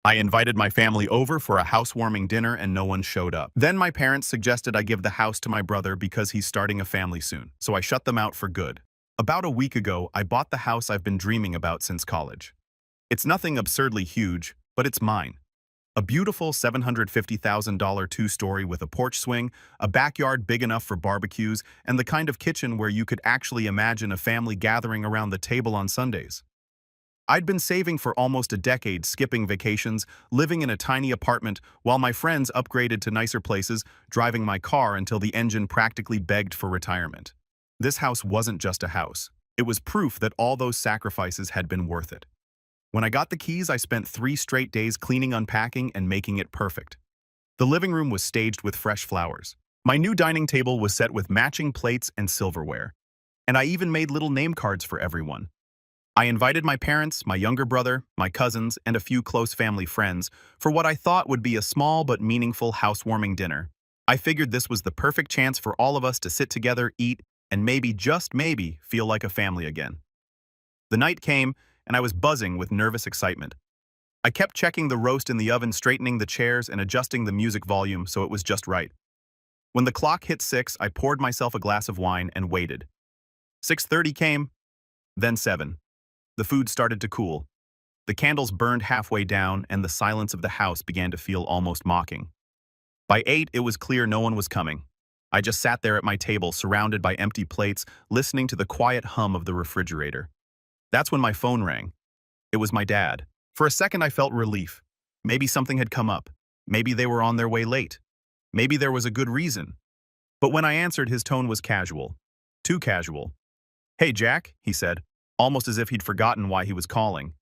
I invited my family over for a housewarming dinner and no one showed up. Then my parents suggested I give the house to my brother because he's starting a family soon, so I shut them out for good. About a week ago, I bought the house I've been dreaming about since college. It's nothing absurdly huge, but it's mine. A beautiful $750,000 two-story with a porch swing, a backyard big enough for barbecues, and the kind of kitchen where you could actually imagine a family gathering around the table on Sundays. I'd been saving for almost a decade, skipping vacations, living in a tiny apartment, while my friends upgraded to nicer places, driving my car until the engine practically begged for retirement. This house wasn't just a house. It was proof that all those sacrifices had been worth it. When I got the keys, I spent 3 straight days cleaning, unpacking, and making it perfect. The living room was staged with fresh flowers. My new dining table was set with matching plates and silverware. And I even made little name cards for everyone. I invited my parents, my younger brother, my cousins, and a few close family friends for what I thought would be a small but meaningful housewarming dinner. I figured this was the perfect chance for all of us to sit together, eat, and maybe, just maybe, feel like a family again. The night came, and I was buzzing with nervous excitement. I kept checking the roast in the oven, straightening the chairs, and adjusting the music volume so it was just right. When the clock hit 6, I poured myself a glass of wine and waited. 6:30 came, then 7. The food started to cool. The candles burned halfway down, and the silence of the house began to feel almost mocking. By 8, it was clear no one was coming. I just sat there at my table, surrounded by empty plates, listening to the quiet hum of the refrigerator. That's when my phone rang. It was my dad. For a second, I felt relief. Maybe something had come up. Maybe they were on their way late. Maybe there was a good reason. But when I answered, his tone was casual. Too casual. "Hey, Jack," he said, almost as if he'd forgotten why he was calling.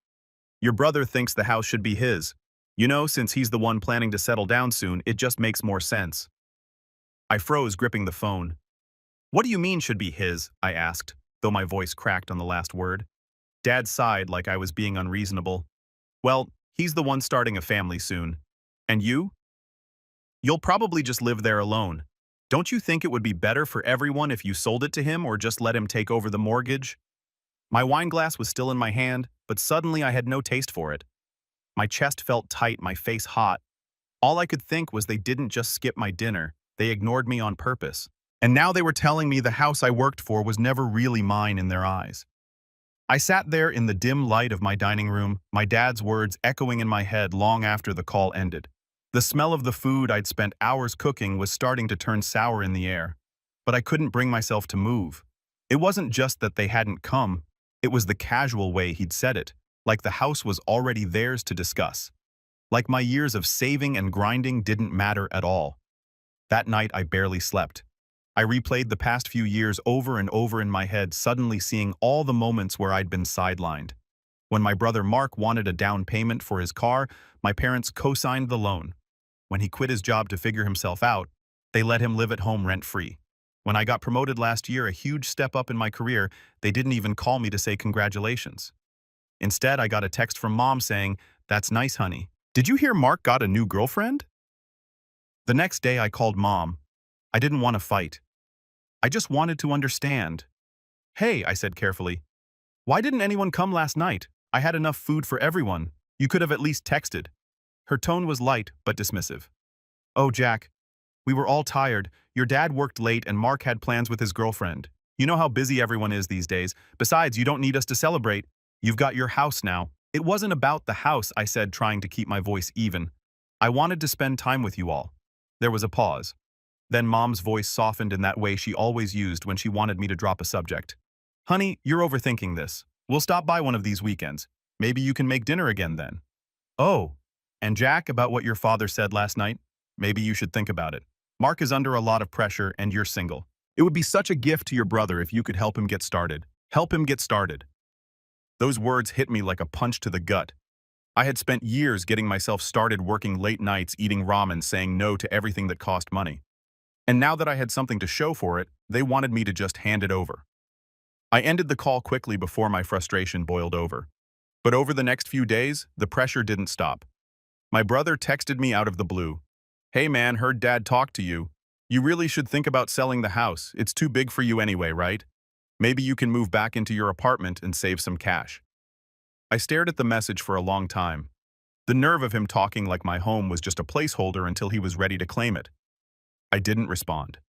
"Your brother thinks the house should be his. You know, since he's the one planning to settle down soon, it just makes more sense." I froze, gripping the phone. "What do you mean should be his?" I asked, though my voice cracked on the last word. Dad sighed like I was being unreasonable. "Well, he's the one starting a family soon. And you? You'll probably just live there alone. Don't you think it would be better for everyone if you sold it to him or just let him take over the mortgage?" My wine glass was still in my hand, but suddenly I had no taste for it. My chest felt tight, my face hot. All I could think was they didn't just skip my dinner, they ignored me on purpose. And now they were telling me the house I worked for was never really mine in their eyes. I sat there in the dim light of my dining room, my dad's words echoing in my head long after the call ended. The smell of the food I'd spent hours cooking was starting to turn sour in the air, but I couldn't bring myself to move. It wasn't just that they hadn't come. It was the casual way he'd said it, like the house was already theirs to discuss. Like my years of saving and grinding didn't matter at all. That night I barely slept. I replayed the past few years over and over in my head, suddenly seeing all the moments where I'd been sidelined. When my brother Mark wanted a down payment for his car, my parents co-signed the loan. When he quit his job to figure himself out, they let him live at home rent-free. When I got promoted last year, a huge step up in my career, they didn't even call me to say congratulations. Instead, I got a text from Mom saying, "That's nice, honey. Did you hear Mark got a new girlfriend?" The next day, I called Mom. I didn't want to fight. I just wanted to understand. "Hey," I said carefully, "why didn't anyone come last night? I had enough food for everyone. You could have at least texted." Her tone was light but dismissive. "Oh, Jack, we were all tired. Your dad worked late and Mark had plans with his girlfriend. You know how busy everyone is these days. Besides, you don't need us to celebrate. You've got your house now." "It wasn't about the house," I said, trying to keep my voice even. "I wanted to spend time with you all." There was a pause. Then Mom's voice softened in that way she always used when she wanted me to drop a subject. "Honey, you're overthinking this. We'll stop by one of these weekends. Maybe you can make dinner again then." "Oh, and Jack, about what your father said last night? Maybe you should think about it. Mark is under a lot of pressure and you're single. It would be such a gift to your brother if you could help him get started. Help him get started." Those words hit me like a punch to the gut. I had spent years getting myself started, working late nights, eating ramen, saying no to everything that cost money. And now that I had something to show for it, they wanted me to just hand it over. I ended the call quickly before my frustration boiled over. But over the next few days, the pressure didn't stop. My brother texted me out of the blue. "Hey man, heard Dad talk to you. You really should think about selling the house. It's too big for you anyway, right? Maybe you can move back into your apartment and save some cash." I stared at the message for a long time. The nerve of him talking like my home was just a placeholder until he was ready to claim it. I didn't respond.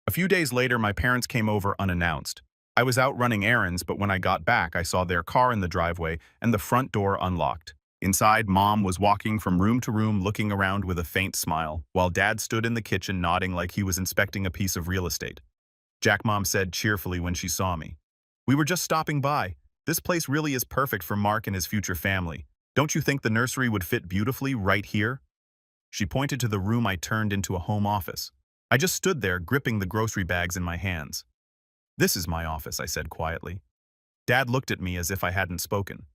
A few days later, my parents came over unannounced. I was out running errands, but when I got back, I saw their car in the driveway and the front door unlocked. Inside, Mom was walking from room to room looking around with a faint smile, while Dad stood in the kitchen nodding like he was inspecting a piece of real estate. Jack, Mom said cheerfully when she saw me. "We were just stopping by. This place really is perfect for Mark and his future family. Don't you think the nursery would fit beautifully right here?" She pointed to the room I turned into a home office. I just stood there, gripping the grocery bags in my hands. "This is my office," I said quietly. Dad looked at me as if I hadn't spoken.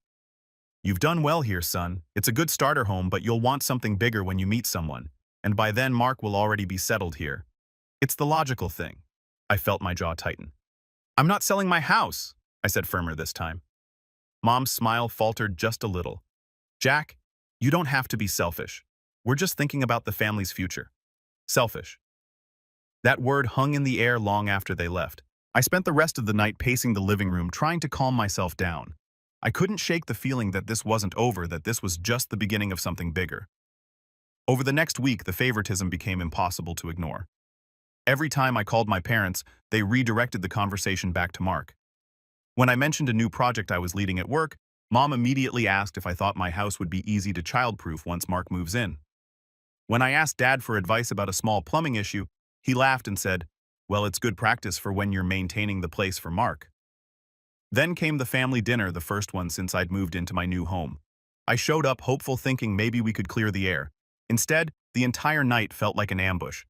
"You've done well here, son. It's a good starter home, but you'll want something bigger when you meet someone. And by then, Mark will already be settled here. It's the logical thing." I felt my jaw tighten. "I'm not selling my house," I said firmer this time. Mom's smile faltered just a little. "Jack, you don't have to be selfish. We're just thinking about the family's future." Selfish. That word hung in the air long after they left. I spent the rest of the night pacing the living room, trying to calm myself down. I couldn't shake the feeling that this wasn't over, that this was just the beginning of something bigger. Over the next week, the favoritism became impossible to ignore. Every time I called my parents, they redirected the conversation back to Mark. When I mentioned a new project I was leading at work, Mom immediately asked if I thought my house would be easy to childproof once Mark moves in. When I asked Dad for advice about a small plumbing issue, he laughed and said, "Well, it's good practice for when you're maintaining the place for Mark." Then came the family dinner, the first one since I'd moved into my new home. I showed up hopeful, thinking maybe we could clear the air. Instead, the entire night felt like an ambush.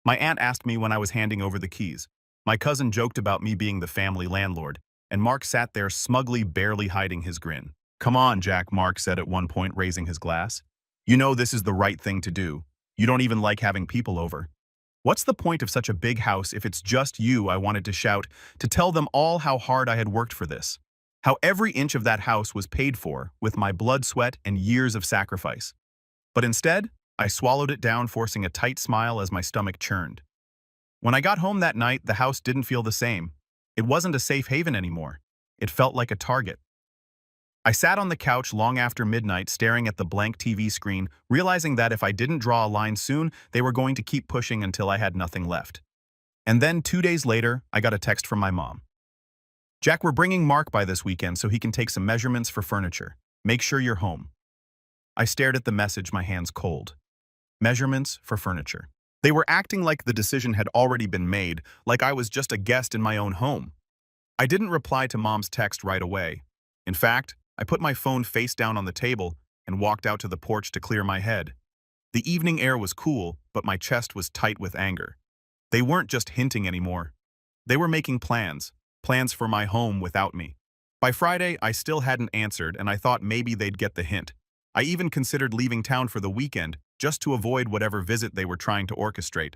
My aunt asked me when I was handing over the keys. My cousin joked about me being the family landlord, and Mark sat there smugly, barely hiding his grin. "Come on, Jack," Mark said at one point, raising his glass. "You know this is the right thing to do. You don't even like having people over." "What's the point of such a big house if it's just you?" I wanted to shout, to tell them all how hard I had worked for this. How every inch of that house was paid for with my blood, sweat, and years of sacrifice. But instead, I swallowed it down, forcing a tight smile as my stomach churned. When I got home that night, the house didn't feel the same. It wasn't a safe haven anymore. It felt like a target. I sat on the couch long after midnight, staring at the blank TV screen, realizing that if I didn't draw a line soon, they were going to keep pushing until I had nothing left. And then 2 days later, I got a text from my mom. "Jack, we're bringing Mark by this weekend so he can take some measurements for furniture. Make sure you're home." I stared at the message, my hands cold. Measurements for furniture. They were acting like the decision had already been made, like I was just a guest in my own home. I didn't reply to Mom's text right away. In fact, I put my phone face down on the table and walked out to the porch to clear my head. The evening air was cool, but my chest was tight with anger. They weren't just hinting anymore. They were making plans for my home without me. By Friday, I still hadn't answered, and I thought maybe they'd get the hint. I even considered leaving town for the weekend, just to avoid whatever visit they were trying to orchestrate.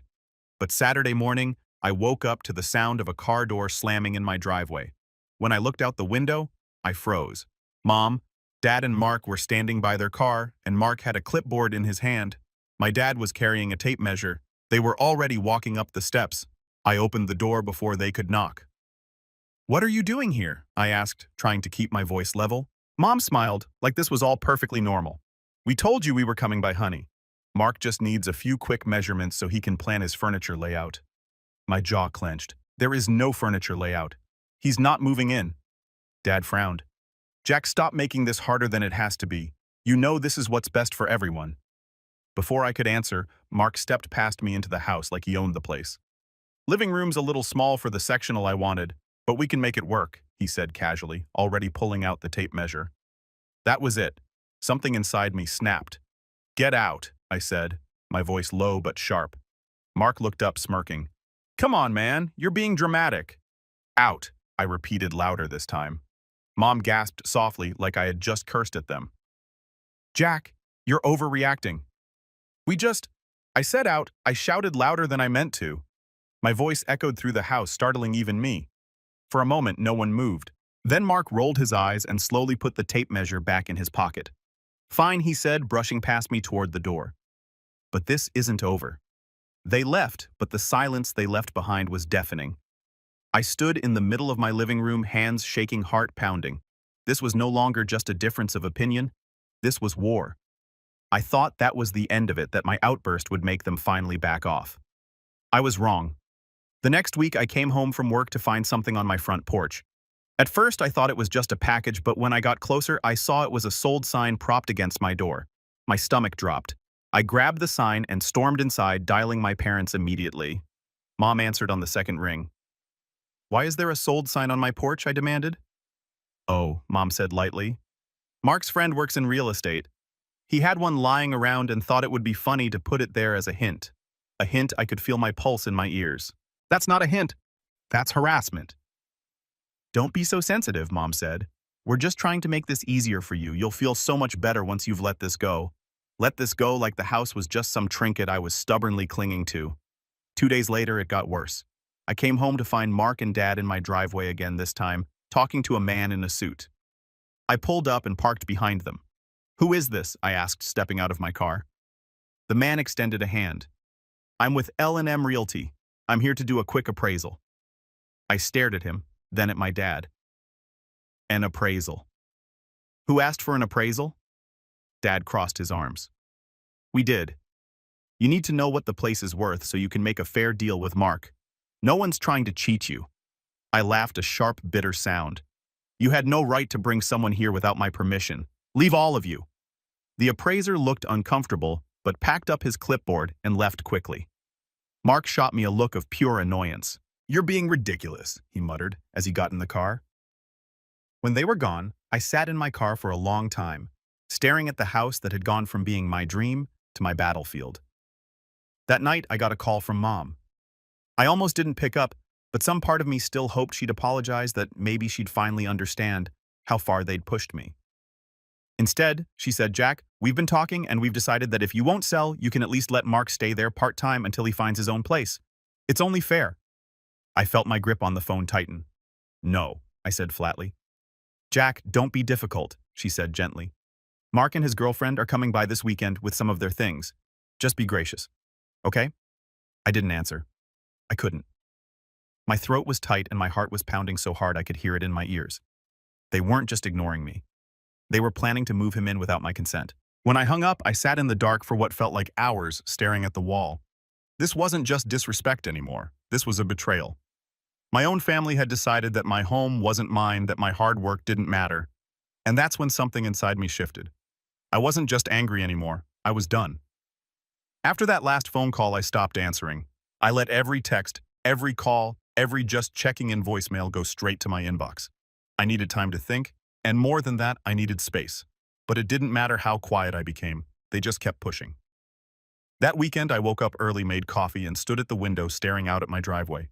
But Saturday morning, I woke up to the sound of a car door slamming in my driveway. When I looked out the window, I froze. Mom, Dad, and Mark were standing by their car, and Mark had a clipboard in his hand. My dad was carrying a tape measure. They were already walking up the steps. I opened the door before they could knock. "What are you doing here?" I asked, trying to keep my voice level. Mom smiled, like this was all perfectly normal. "We told you we were coming by, honey. Mark just needs a few quick measurements so he can plan his furniture layout." My jaw clenched. "There is no furniture layout. He's not moving in." Dad frowned. "Jack, stop making this harder than it has to be. You know this is what's best for everyone." Before I could answer, Mark stepped past me into the house like he owned the place. "Living room's a little small for the sectional I wanted, but we can make it work," he said casually, already pulling out the tape measure. That was it. Something inside me snapped. "Get out," I said, my voice low but sharp. Mark looked up, smirking. "Come on, man, you're being dramatic." "Out," I repeated louder this time. Mom gasped softly, like I had just cursed at them. "Jack, you're overreacting." I said out. I shouted louder than I meant to. My voice echoed through the house, startling even me. For a moment, no one moved. Then Mark rolled his eyes and slowly put the tape measure back in his pocket. "Fine," he said, brushing past me toward the door. But this isn't over. They left, but the silence they left behind was deafening. I stood in the middle of my living room, hands shaking, heart pounding. This was no longer just a difference of opinion. This was war. I thought that was the end of it, that my outburst would make them finally back off. I was wrong. The next week, I came home from work to find something on my front porch. At first, I thought it was just a package, but when I got closer, I saw it was a sold sign propped against my door. My stomach dropped. I grabbed the sign and stormed inside, dialing my parents immediately. Mom answered on the second ring. "Why is there a sold sign on my porch?" I demanded. "Oh," Mom said lightly. "Mark's friend works in real estate. He had one lying around and thought it would be funny to put it there as a hint. A hint I could feel my pulse in my ears. That's not a hint. That's harassment." "Don't be so sensitive," Mom said. "We're just trying to make this easier for you. You'll feel so much better once you've let this go." Let this go like the house was just some trinket I was stubbornly clinging to. 2 days later, it got worse. I came home to find Mark and Dad in my driveway again this time, talking to a man in a suit. I pulled up and parked behind them. "Who is this?" I asked, stepping out of my car. The man extended a hand. "I'm with L&M Realty. I'm here to do a quick appraisal." I stared at him, then at my dad. "An appraisal? Who asked for an appraisal?" Dad crossed his arms. "We did. You need to know what the place is worth so you can make a fair deal with Mark. No one's trying to cheat you." I laughed, a sharp, bitter sound. "You had no right to bring someone here without my permission. Leave, all of you." The appraiser looked uncomfortable, but packed up his clipboard and left quickly. Mark shot me a look of pure annoyance. "You're being ridiculous," he muttered as he got in the car. When they were gone, I sat in my car for a long time, staring at the house that had gone from being my dream to my battlefield. That night, I got a call from Mom. I almost didn't pick up, but some part of me still hoped she'd apologize, that maybe she'd finally understand how far they'd pushed me. Instead, she said, "Jack, we've been talking and we've decided that if you won't sell, you can at least let Mark stay there part-time until he finds his own place. It's only fair." I felt my grip on the phone tighten. "No," I said flatly. "Jack, don't be difficult," she said gently. "Mark and his girlfriend are coming by this weekend with some of their things. Just be gracious. Okay?" I didn't answer. I couldn't. My throat was tight and my heart was pounding so hard I could hear it in my ears. They weren't just ignoring me. They were planning to move him in without my consent. When I hung up, I sat in the dark for what felt like hours, staring at the wall. This wasn't just disrespect anymore. This was a betrayal. My own family had decided that my home wasn't mine, that my hard work didn't matter. And that's when something inside me shifted. I wasn't just angry anymore. I was done. After that last phone call, I stopped answering. I let every text, every call, every just checking in voicemail go straight to my inbox. I needed time to think, and more than that, I needed space. But it didn't matter how quiet I became. They just kept pushing. That weekend, I woke up early, made coffee, and stood at the window staring out at my driveway.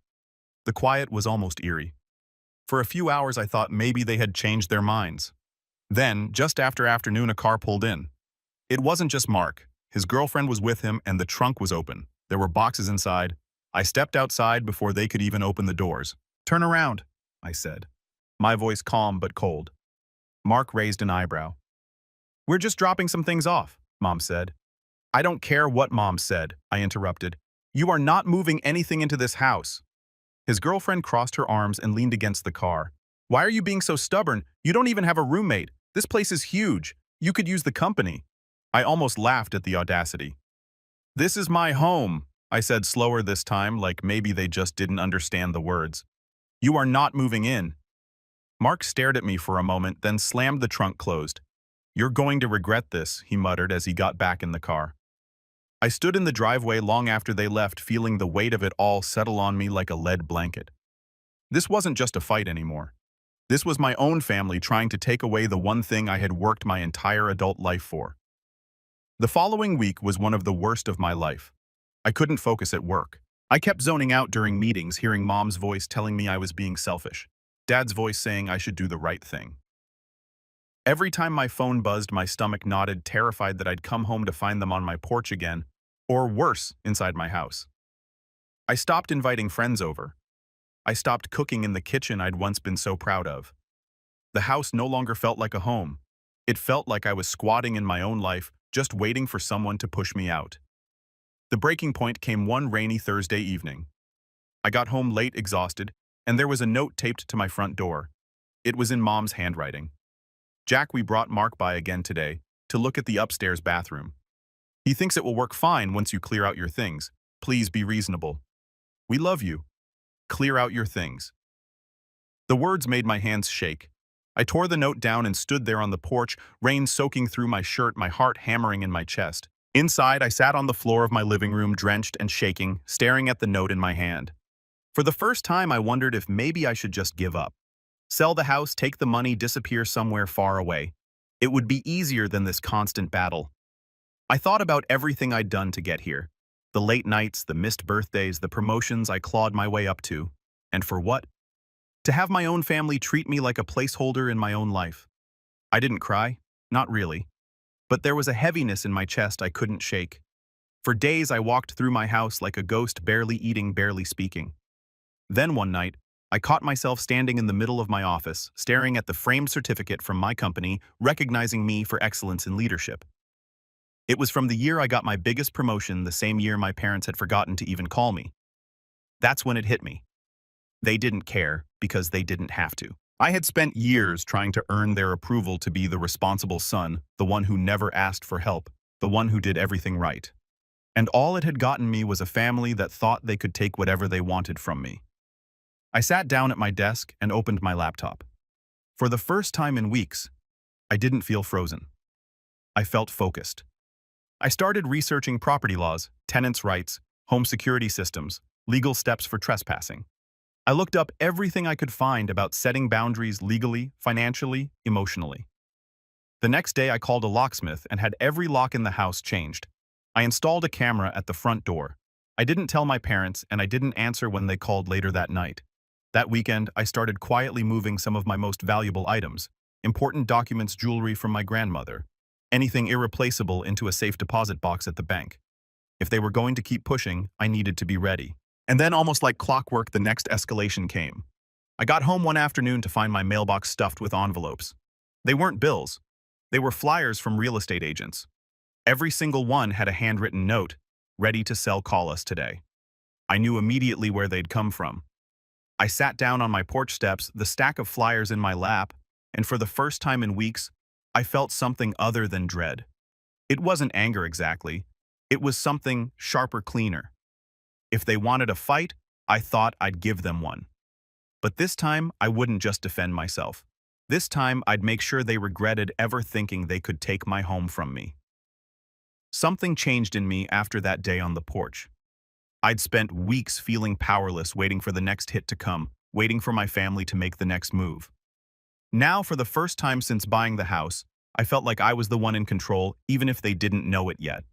The quiet was almost eerie. For a few hours, I thought maybe they had changed their minds. Then, just after afternoon, a car pulled in. It wasn't just Mark. His girlfriend was with him, and the trunk was open. There were boxes inside. I stepped outside before they could even open the doors. "Turn around," I said, my voice calm but cold. Mark raised an eyebrow. "We're just dropping some things off," Mom said. "I don't care what Mom said," I interrupted. "You are not moving anything into this house." His girlfriend crossed her arms and leaned against the car. "Why are you being so stubborn? You don't even have a roommate. This place is huge. You could use the company." I almost laughed at the audacity. "This is my home," I said slower this time, like maybe they just didn't understand the words. "You are not moving in." Mark stared at me for a moment, then slammed the trunk closed. "You're going to regret this," he muttered as he got back in the car. I stood in the driveway long after they left, feeling the weight of it all settle on me like a lead blanket. This wasn't just a fight anymore. This was my own family trying to take away the one thing I had worked my entire adult life for. The following week was one of the worst of my life. I couldn't focus at work. I kept zoning out during meetings, hearing Mom's voice telling me I was being selfish, Dad's voice saying I should do the right thing. Every time my phone buzzed, my stomach knotted, terrified that I'd come home to find them on my porch again, or worse, inside my house. I stopped inviting friends over. I stopped cooking in the kitchen I'd once been so proud of. The house no longer felt like a home. It felt like I was squatting in my own life, just waiting for someone to push me out. The breaking point came one rainy Thursday evening. I got home late, exhausted, and there was a note taped to my front door. It was in Mom's handwriting. "Jack, we brought Mark by again today to look at the upstairs bathroom. He thinks it will work fine once you clear out your things. Please be reasonable. We love you. Clear out your things. The words made my hands shake. I tore the note down and stood there on the porch, rain soaking through my shirt, my heart hammering in my chest. Inside, I sat on the floor of my living room, drenched and shaking, staring at the note in my hand. For the first time, I wondered if maybe I should just give up. Sell the house, take the money, disappear somewhere far away. It would be easier than this constant battle. I thought about everything I'd done to get here. The late nights, the missed birthdays, the promotions I clawed my way up to. And for what? To have my own family treat me like a placeholder in my own life. I didn't cry, not really. But there was a heaviness in my chest I couldn't shake. For days I walked through my house like a ghost, barely eating, barely speaking. Then one night, I caught myself standing in the middle of my office, staring at the framed certificate from my company, recognizing me for excellence in leadership. It was from the year I got my biggest promotion, the same year my parents had forgotten to even call me. That's when it hit me. They didn't care because they didn't have to. I had spent years trying to earn their approval to be the responsible son, the one who never asked for help, the one who did everything right. And all it had gotten me was a family that thought they could take whatever they wanted from me. I sat down at my desk and opened my laptop. For the first time in weeks, I didn't feel frozen. I felt focused. I started researching property laws, tenants' rights, home security systems, legal steps for trespassing. I looked up everything I could find about setting boundaries legally, financially, emotionally. The next day I called a locksmith and had every lock in the house changed. I installed a camera at the front door. I didn't tell my parents and I didn't answer when they called later that night. That weekend, I started quietly moving some of my most valuable items, important documents, jewelry from my grandmother, anything irreplaceable into a safe deposit box at the bank. If they were going to keep pushing, I needed to be ready. And then, almost like clockwork, the next escalation came. I got home one afternoon to find my mailbox stuffed with envelopes. They weren't bills. They were flyers from real estate agents. Every single one had a handwritten note, "Ready to sell, call us today." I knew immediately where they'd come from. I sat down on my porch steps, the stack of flyers in my lap, and for the first time in weeks, I felt something other than dread. It wasn't anger exactly. It was something sharper, cleaner. If they wanted a fight, I thought I'd give them one. But this time, I wouldn't just defend myself. This time, I'd make sure they regretted ever thinking they could take my home from me. Something changed in me after that day on the porch. I'd spent weeks feeling powerless, waiting for the next hit to come, waiting for my family to make the next move. Now, for the first time since buying the house, I felt like I was the one in control, even if they didn't know it yet.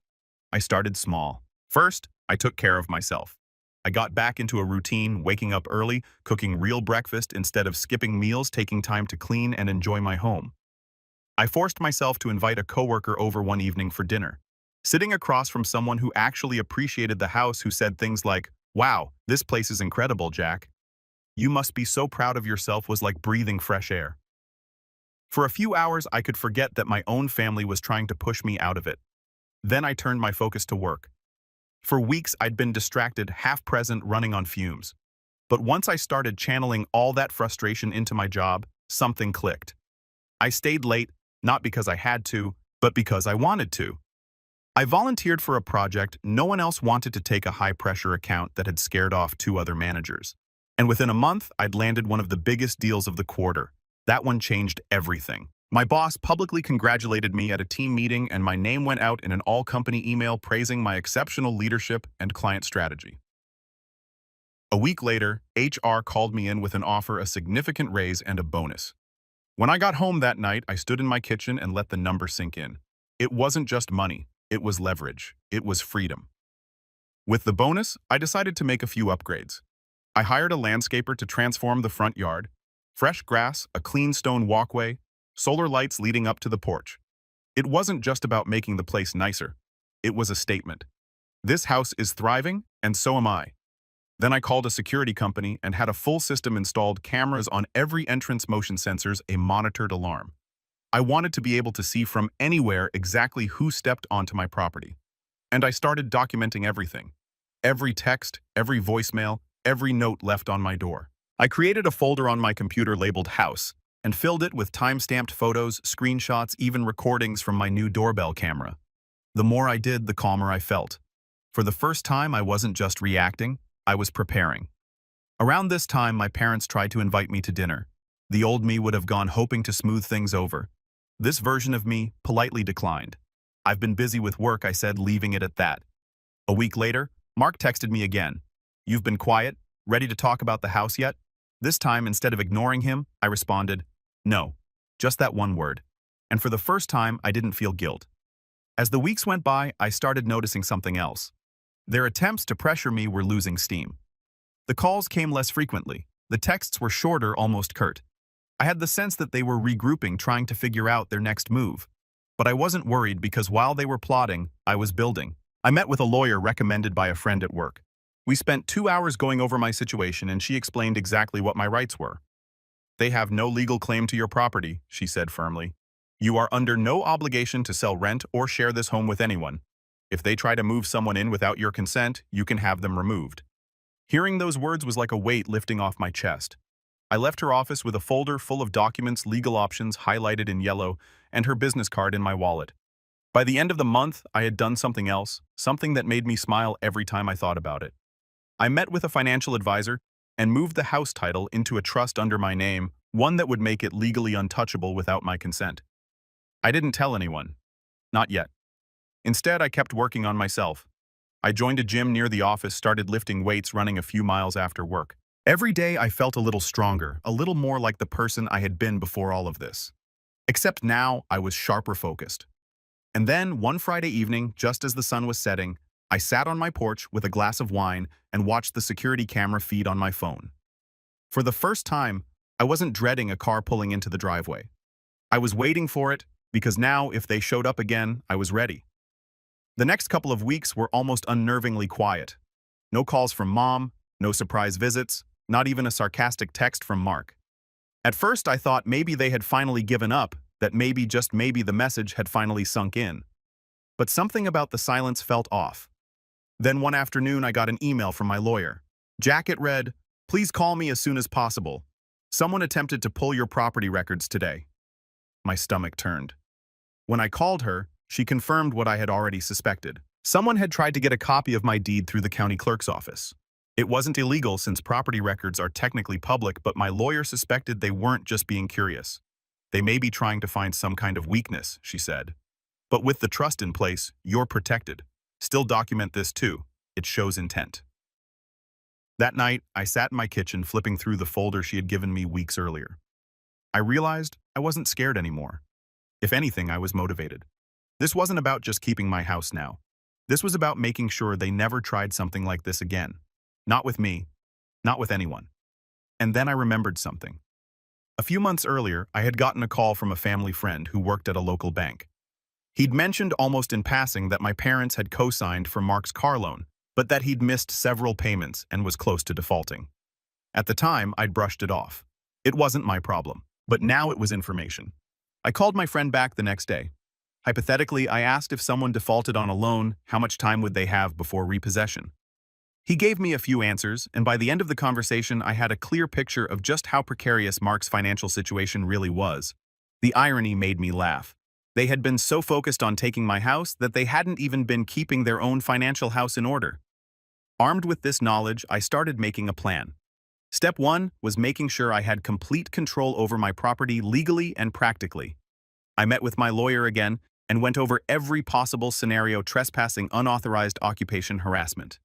I started small. First, I took care of myself. I got back into a routine, waking up early, cooking real breakfast instead of skipping meals, taking time to clean and enjoy my home. I forced myself to invite a coworker over one evening for dinner. Sitting across from someone who actually appreciated the house, who said things like, "Wow, this place is incredible, Jack. You must be so proud of yourself," was like breathing fresh air. For a few hours, I could forget that my own family was trying to push me out of it. Then I turned my focus to work. For weeks, I'd been distracted, half present, running on fumes. But once I started channeling all that frustration into my job, something clicked. I stayed late, not because I had to, but because I wanted to. I volunteered for a project no one else wanted to take, a high-pressure account that had scared off 2 other managers. And within a month, I'd landed one of the biggest deals of the quarter. That one changed everything. My boss publicly congratulated me at a team meeting, and my name went out in an all-company email praising my exceptional leadership and client strategy. A week later, HR called me in with an offer, a significant raise, and a bonus. When I got home that night, I stood in my kitchen and let the number sink in. It wasn't just money. It was leverage. It was freedom. With the bonus, I decided to make a few upgrades. I hired a landscaper to transform the front yard, fresh grass, a clean stone walkway, solar lights leading up to the porch. It wasn't just about making the place nicer. It was a statement. This house is thriving, and so am I. Then I called a security company and had a full system installed, cameras on every entrance, motion sensors, a monitored alarm. I wanted to be able to see from anywhere exactly who stepped onto my property. And I started documenting everything. Every text, every voicemail, every note left on my door. I created a folder on my computer labeled House and filled it with time-stamped photos, screenshots, even recordings from my new doorbell camera. The more I did, the calmer I felt. For the first time, I wasn't just reacting, I was preparing. Around this time, my parents tried to invite me to dinner. The old me would have gone hoping to smooth things over. This version of me politely declined. "I've been busy with work," I said, leaving it at that. A week later, Mark texted me again. "You've been quiet? Ready to talk about the house yet?" This time, instead of ignoring him, I responded, "No, just that one word." And for the first time, I didn't feel guilt. As the weeks went by, I started noticing something else. Their attempts to pressure me were losing steam. The calls came less frequently. The texts were shorter, almost curt. I had the sense that they were regrouping, trying to figure out their next move. But I wasn't worried because while they were plotting, I was building. I met with a lawyer recommended by a friend at work. We spent 2 hours going over my situation, and she explained exactly what my rights were. "They have no legal claim to your property," she said firmly. "You are under no obligation to sell, rent, or share this home with anyone. If they try to move someone in without your consent, you can have them removed." Hearing those words was like a weight lifting off my chest. I left her office with a folder full of documents, legal options highlighted in yellow, and her business card in my wallet. By the end of the month, I had done something else, something that made me smile every time I thought about it. I met with a financial advisor and moved the house title into a trust under my name, one that would make it legally untouchable without my consent. I didn't tell anyone. Not yet. Instead, I kept working on myself. I joined a gym near the office, started lifting weights, running a few miles after work. Every day, I felt a little stronger, a little more like the person I had been before all of this. Except now, I was sharper focused. And then, one Friday evening, just as the sun was setting, I sat on my porch with a glass of wine and watched the security camera feed on my phone. For the first time, I wasn't dreading a car pulling into the driveway. I was waiting for it, because now, if they showed up again, I was ready. The next couple of weeks were almost unnervingly quiet. No calls from Mom, no surprise visits, not even a sarcastic text from Mark. At first, I thought maybe they had finally given up, that maybe, just maybe, the message had finally sunk in. But something about the silence felt off. Then one afternoon, I got an email from my lawyer. "Jack," it read, "please call me as soon as possible. Someone attempted to pull your property records today." My stomach turned. When I called her, she confirmed what I had already suspected. Someone had tried to get a copy of my deed through the county clerk's office. It wasn't illegal since property records are technically public, but my lawyer suspected they weren't just being curious. "They may be trying to find some kind of weakness," she said. "But with the trust in place, you're protected. Still document this too. It shows intent." That night, I sat in my kitchen flipping through the folder she had given me weeks earlier. I realized I wasn't scared anymore. If anything, I was motivated. This wasn't about just keeping my house now. This was about making sure they never tried something like this again. Not with me. Not with anyone. And then I remembered something. A few months earlier, I had gotten a call from a family friend who worked at a local bank. He'd mentioned almost in passing that my parents had co-signed for Mark's car loan, but that he'd missed several payments and was close to defaulting. At the time, I'd brushed it off. It wasn't my problem, but now it was information. I called my friend back the next day. Hypothetically, I asked if someone defaulted on a loan, how much time would they have before repossession? He gave me a few answers, and by the end of the conversation, I had a clear picture of just how precarious Mark's financial situation really was. The irony made me laugh. They had been so focused on taking my house that they hadn't even been keeping their own financial house in order. Armed with this knowledge, I started making a plan. Step 1 was making sure I had complete control over my property legally and practically. I met with my lawyer again and went over every possible scenario: trespassing, unauthorized occupation, harassment.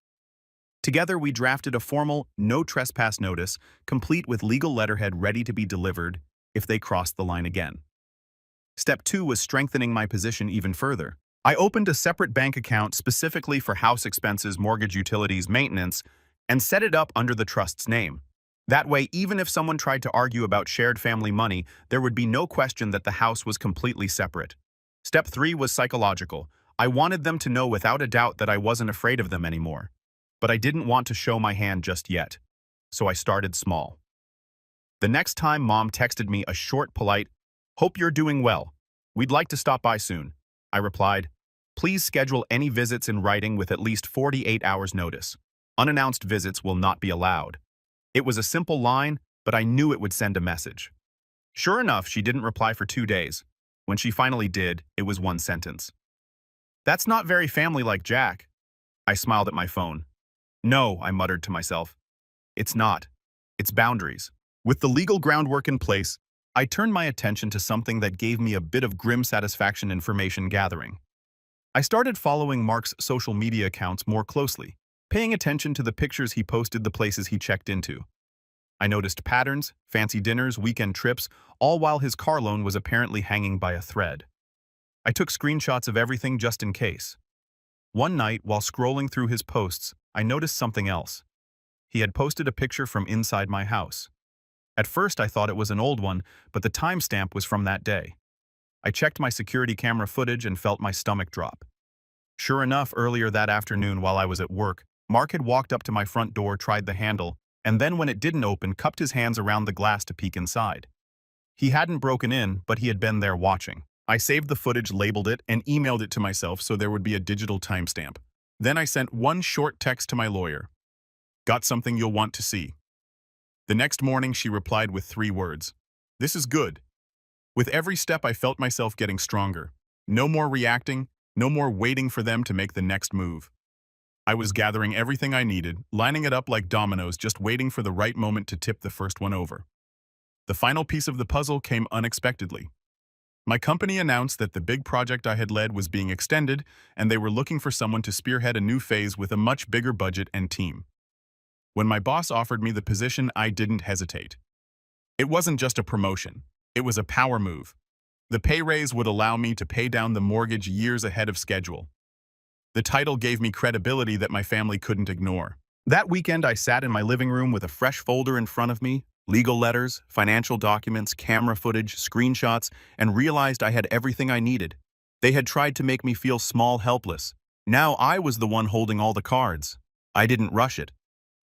Together, we drafted a formal no trespass notice, complete with legal letterhead ready to be delivered if they crossed the line again. Step 2 was strengthening my position even further. I opened a separate bank account specifically for house expenses, mortgage, utilities, maintenance, and set it up under the trust's name. That way, even if someone tried to argue about shared family money, there would be no question that the house was completely separate. Step 3 was psychological. I wanted them to know without a doubt that I wasn't afraid of them anymore. But I didn't want to show my hand just yet. So I started small. The next time Mom texted me a short, polite, "Hope you're doing well. We'd like to stop by soon," I replied, "Please schedule any visits in writing with at least 48 hours notice. Unannounced visits will not be allowed." It was a simple line, but I knew it would send a message. Sure enough, she didn't reply for 2 days. When she finally did, it was one sentence. That's not very family-like, Jack. I smiled at my phone. No, I muttered to myself. It's not. It's boundaries. With the legal groundwork in place, I turned my attention to something that gave me a bit of grim satisfaction: information gathering. I started following Mark's social media accounts more closely, paying attention to the pictures he posted, the places he checked into. I noticed patterns, fancy dinners, weekend trips, all while his car loan was apparently hanging by a thread. I took screenshots of everything just in case. One night, while scrolling through his posts, I noticed something else. He had posted a picture from inside my house. At first, I thought it was an old one, but the timestamp was from that day. I checked my security camera footage and felt my stomach drop. Sure enough, earlier that afternoon while I was at work, Mark had walked up to my front door, tried the handle, and then when it didn't open, cupped his hands around the glass to peek inside. He hadn't broken in, but he had been there watching. I saved the footage, labeled it, and emailed it to myself so there would be a digital timestamp. Then I sent one short text to my lawyer. Got something you'll want to see. The next morning, she replied with 3 words. This is good. With every step, I felt myself getting stronger. No more reacting, no more waiting for them to make the next move. I was gathering everything I needed, lining it up like dominoes, just waiting for the right moment to tip the first one over. The final piece of the puzzle came unexpectedly. My company announced that the big project I had led was being extended, and they were looking for someone to spearhead a new phase with a much bigger budget and team. When my boss offered me the position, I didn't hesitate. It wasn't just a promotion. It was a power move. The pay raise would allow me to pay down the mortgage years ahead of schedule. The title gave me credibility that my family couldn't ignore. That weekend, I sat in my living room with a fresh folder in front of me, legal letters, financial documents, camera footage, screenshots, and realized I had everything I needed. They had tried to make me feel small, helpless. Now I was the one holding all the cards. I didn't rush it.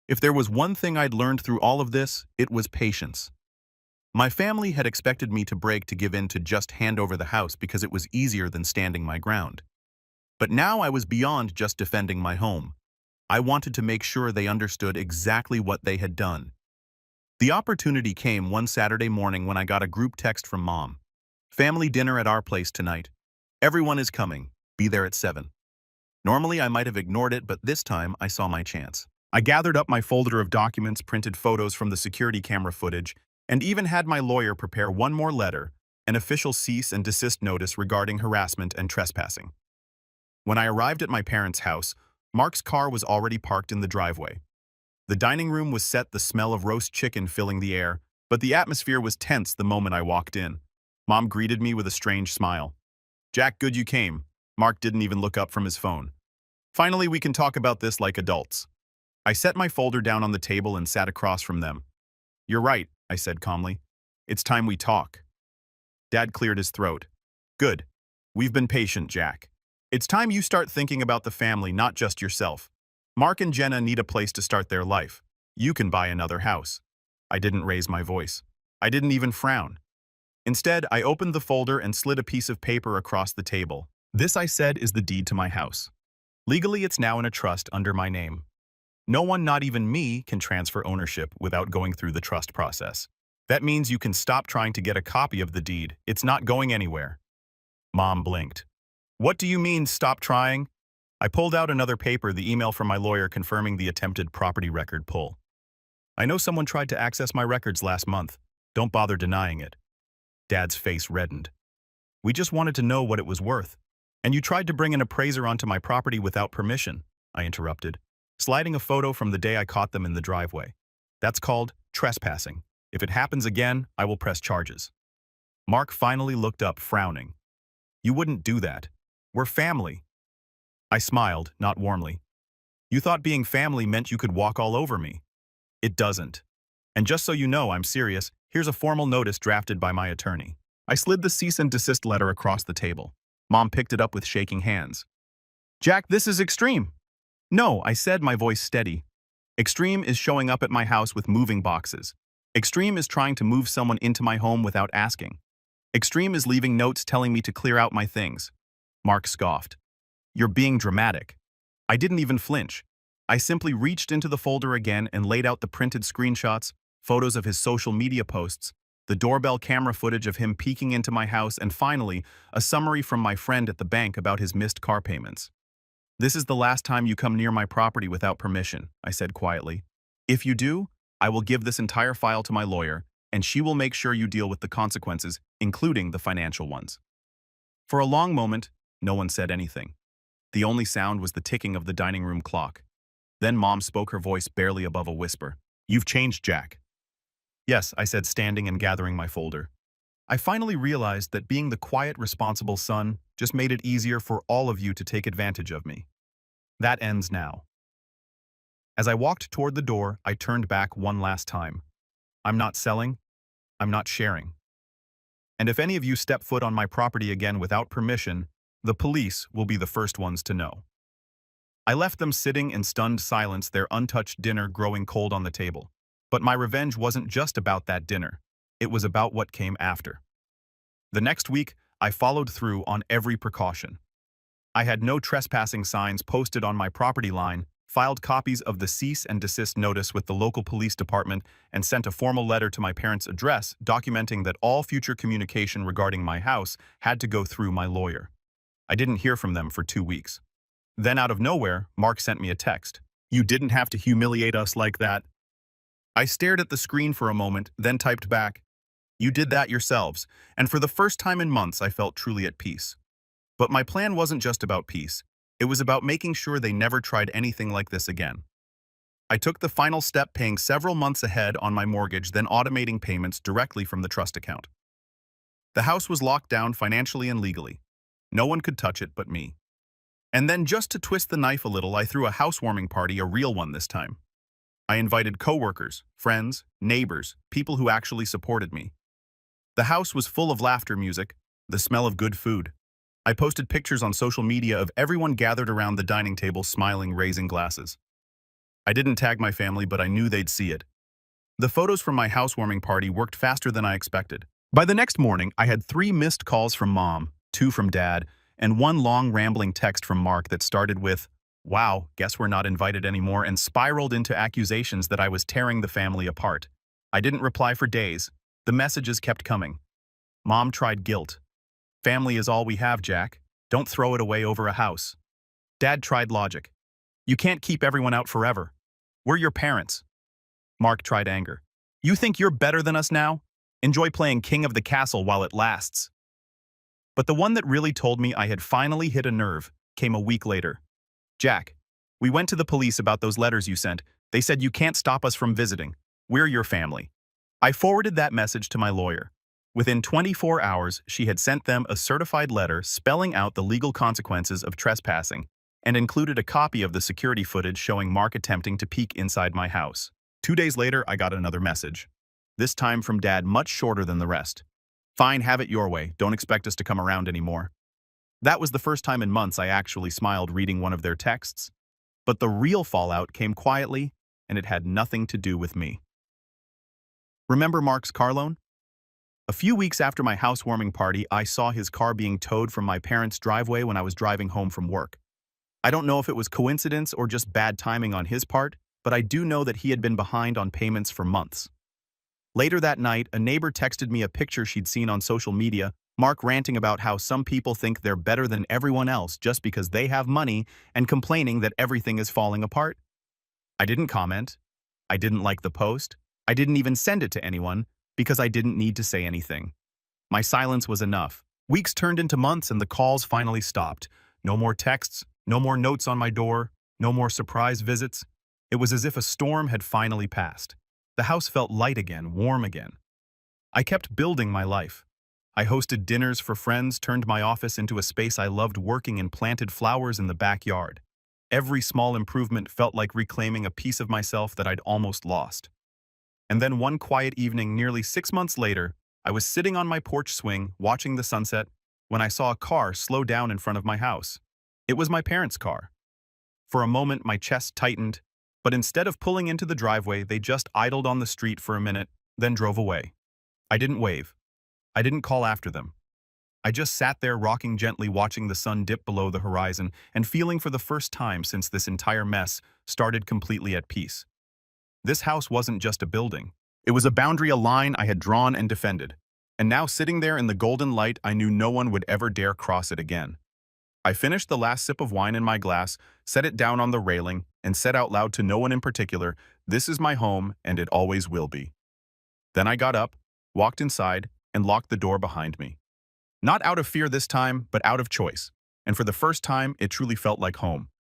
If there was one thing I'd learned through all of this, it was patience. My family had expected me to break, to give in, to just hand over the house because it was easier than standing my ground. But now I was beyond just defending my home. I wanted to make sure they understood exactly what they had done. The opportunity came one Saturday morning when I got a group text from Mom. Family dinner at our place tonight. Everyone is coming. Be there at 7. Normally I might have ignored it, but this time I saw my chance. I gathered up my folder of documents, printed photos from the security camera footage, and even had my lawyer prepare one more letter, an official cease and desist notice regarding harassment and trespassing. When I arrived at my parents' house, Mark's car was already parked in the driveway. The dining room was set, the smell of roast chicken filling the air, but the atmosphere was tense the moment I walked in. Mom greeted me with a strange smile. Jack, good you came. Mark didn't even look up from his phone. Finally, we can talk about this like adults. I set my folder down on the table and sat across from them. You're right, I said calmly. It's time we talk. Dad cleared his throat. Good. We've been patient, Jack. It's time you start thinking about the family, not just yourself. Mark and Jenna need a place to start their life. You can buy another house. I didn't raise my voice. I didn't even frown. Instead, I opened the folder and slid a piece of paper across the table. This, I said, is the deed to my house. Legally, it's now in a trust under my name. No one, not even me, can transfer ownership without going through the trust process. That means you can stop trying to get a copy of the deed. It's not going anywhere. Mom blinked. What do you mean, stop trying? I pulled out another paper, the email from my lawyer confirming the attempted property record pull. I know someone tried to access my records last month. Don't bother denying it. Dad's face reddened. We just wanted to know what it was worth. And you tried to bring an appraiser onto my property without permission, I interrupted, sliding a photo from the day I caught them in the driveway. That's called trespassing. If it happens again, I will press charges. Mark finally looked up, frowning. You wouldn't do that. We're family. I smiled, not warmly. You thought being family meant you could walk all over me. It doesn't. And just so you know I'm serious, here's a formal notice drafted by my attorney. I slid the cease and desist letter across the table. Mom picked it up with shaking hands. Jack, this is extreme. No, I said, my voice steady. Extreme is showing up at my house with moving boxes. Extreme is trying to move someone into my home without asking. Extreme is leaving notes telling me to clear out my things. Mark scoffed. You're being dramatic. I didn't even flinch. I simply reached into the folder again and laid out the printed screenshots, photos of his social media posts, the doorbell camera footage of him peeking into my house, and finally, a summary from my friend at the bank about his missed car payments. "This is the last time you come near my property without permission," I said quietly. "If you do, I will give this entire file to my lawyer, and she will make sure you deal with the consequences, including the financial ones." For a long moment, no one said anything. The only sound was the ticking of the dining room clock. Then Mom spoke, her voice barely above a whisper. "You've changed, Jack." "Yes," I said, standing and gathering my folder. I finally realized that being the quiet, responsible son just made it easier for all of you to take advantage of me. That ends now. As I walked toward the door, I turned back one last time. I'm not selling. I'm not sharing. And if any of you step foot on my property again without permission, the police will be the first ones to know. I left them sitting in stunned silence, their untouched dinner growing cold on the table. But my revenge wasn't just about that dinner. It was about what came after. The next week, I followed through on every precaution. I had no trespassing signs posted on my property line, filed copies of the cease and desist notice with the local police department, and sent a formal letter to my parents' address documenting that all future communication regarding my house had to go through my lawyer. I didn't hear from them for 2 weeks. Then out of nowhere, Mark sent me a text. "You didn't have to humiliate us like that." I stared at the screen for a moment, then typed back, "You did that yourselves," and for the first time in months I felt truly at peace. But my plan wasn't just about peace. It was about making sure they never tried anything like this again. I took the final step, paying several months ahead on my mortgage, then automating payments directly from the trust account. The house was locked down financially and legally. No one could touch it but me. And then, just to twist the knife a little, I threw a housewarming party, a real one this time. I invited coworkers, friends, neighbors, people who actually supported me. The house was full of laughter, music, the smell of good food. I posted pictures on social media of everyone gathered around the dining table, smiling, raising glasses. I didn't tag my family, but I knew they'd see it. The photos from my housewarming party worked faster than I expected. By the next morning, I had 3 missed calls from Mom, 2 from Dad, and 1 long rambling text from Mark that started with, "Wow, guess we're not invited anymore," and spiraled into accusations that I was tearing the family apart. I didn't reply for days. The messages kept coming. Mom tried guilt. "Family is all we have, Jack. Don't throw it away over a house." Dad tried logic. "You can't keep everyone out forever. We're your parents." Mark tried anger. "You think you're better than us now? Enjoy playing king of the castle while it lasts." But the one that really told me I had finally hit a nerve came a week later. "Jack, we went to the police about those letters you sent. They said you can't stop us from visiting. We're your family." I forwarded that message to my lawyer. Within 24 hours, she had sent them a certified letter spelling out the legal consequences of trespassing and included a copy of the security footage showing Mark attempting to peek inside my house. 2 days later, I got another message. This time from Dad, much shorter than the rest. "Fine, have it your way. Don't expect us to come around anymore." That was the first time in months I actually smiled reading one of their texts. But the real fallout came quietly, and it had nothing to do with me. Remember Mark's car loan? A few weeks after my housewarming party, I saw his car being towed from my parents' driveway when I was driving home from work. I don't know if it was coincidence or just bad timing on his part, but I do know that he had been behind on payments for months. Later that night, a neighbor texted me a picture she'd seen on social media, Mark ranting about how some people think they're better than everyone else just because they have money and complaining that everything is falling apart. I didn't comment. I didn't like the post. I didn't even send it to anyone because I didn't need to say anything. My silence was enough. Weeks turned into months and the calls finally stopped. No more texts, no more notes on my door, no more surprise visits. It was as if a storm had finally passed. The house felt light again, warm again. I kept building my life. I hosted dinners for friends, turned my office into a space I loved working in, planted flowers in the backyard. Every small improvement felt like reclaiming a piece of myself that I'd almost lost. And then one quiet evening, nearly 6 months later, I was sitting on my porch swing, watching the sunset, when I saw a car slow down in front of my house. It was my parents' car. For a moment, my chest tightened, but instead of pulling into the driveway, they just idled on the street for a minute, then drove away. I didn't wave. I didn't call after them. I just sat there rocking gently, watching the sun dip below the horizon and feeling for the first time since this entire mess started completely at peace. This house wasn't just a building. It was a boundary, a line I had drawn and defended. And now sitting there in the golden light, I knew no one would ever dare cross it again. I finished the last sip of wine in my glass, set it down on the railing, and said out loud to no one in particular, "This is my home, and it always will be." Then I got up, walked inside, and locked the door behind me. Not out of fear this time, but out of choice. And for the first time, it truly felt like home.